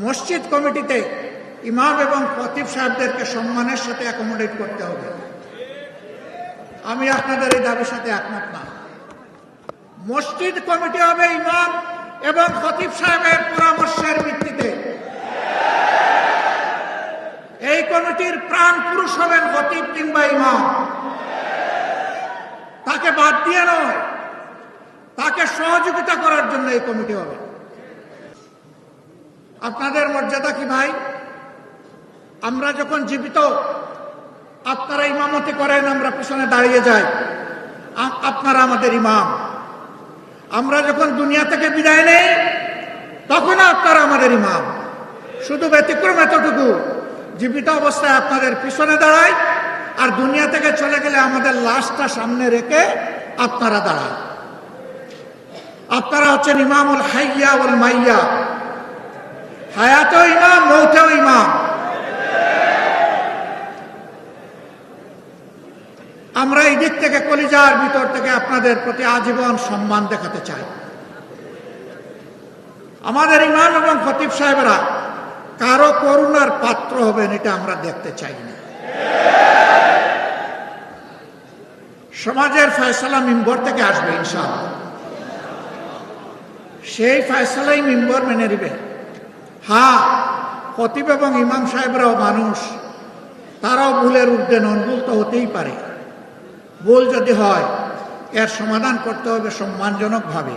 মসজিদ কমিটিতে ইমাম এবং খতিব সাহেবদেরকে সম্মানের সাথে অ্যাকোমোডেট করতে হবে। আমি আপনাদের এই দাবির সাথে একমত না। মসজিদ কমিটি হবে ইমাম এবং খতিব সাহেবের পরামর্শের ভিত্তিতে। এই কমিটির প্রাণ পুরুষ হবেন খতিব কিংবা ইমাম। তাকে বাদ দিয়ে নয়, তাকে সহযোগিতা করার জন্য এই কমিটি হবে। আপনাদের মর্যাদা কি ভাই? আমরা যখন জীবিত আপনারা ইমামতি করেন, আমরা পিছনে দাঁড়িয়ে যাই, আপনারা আমাদের ইমাম। আমরা যখন দুনিয়া থেকে বিদায় নেই তখন আপনারা আমাদের ইমাম। শুধু ব্যতিক্রম এতটুকু, জীবিত অবস্থায় আপনাদের পিছনে দাঁড়ায়, আর দুনিয়া থেকে চলে গেলে আমাদের লাশটা সামনে রেখে আপনারা দাঁড়ান। আপনারা হচ্ছেন ইমামুল হাইয়া ওয়াল মাইয়া, হায়াতেও ইমাম, মৌতেও ইমাম। আমরা এই দিক থেকে কলিজার ভিতর থেকে আপনাদের প্রতি আজীবন সম্মান দেখাতে চাই। আমাদের ইমাম এবং খতিব সাহেবরা কারো করুণার পাত্র হবেন, এটা আমরা দেখতে চাই না। সমাজের ফয়সালা মিম্বর থেকে আসবে ইনশাআল্লাহ। সেই ফয়সালাই মিম্বর মেনে নিবে। হ্যাঁ, খতিব এবং ইমাম সাহেবরাও মানুষ, তারাও ভুলের ঊর্ধ্বে নন, ভুল তো হতেই পারে। ভুল যদি হয় এর সমাধান করতে হবে সম্মানজনকভাবে।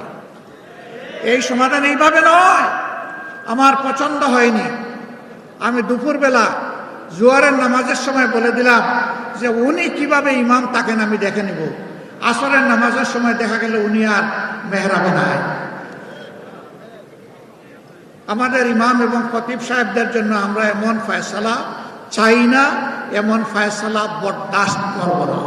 এই সমাধান এইভাবে নয়, আমার পছন্দ হয়নি, আমি দুপুরবেলা জোয়ারের নামাজের সময় বলে দিলাম যে উনি কিভাবে ইমাম তাকেন আমি দেখে নেব। আসরের নামাজের সময় দেখা গেল উনি আর মেহরাবে নাই। আমাদের ইমাম এবং খতিব সাহেবদের জন্য আমরা এমন ফয়সালা চাই না, এমন ফয়সালা বরদাস্ত করব না।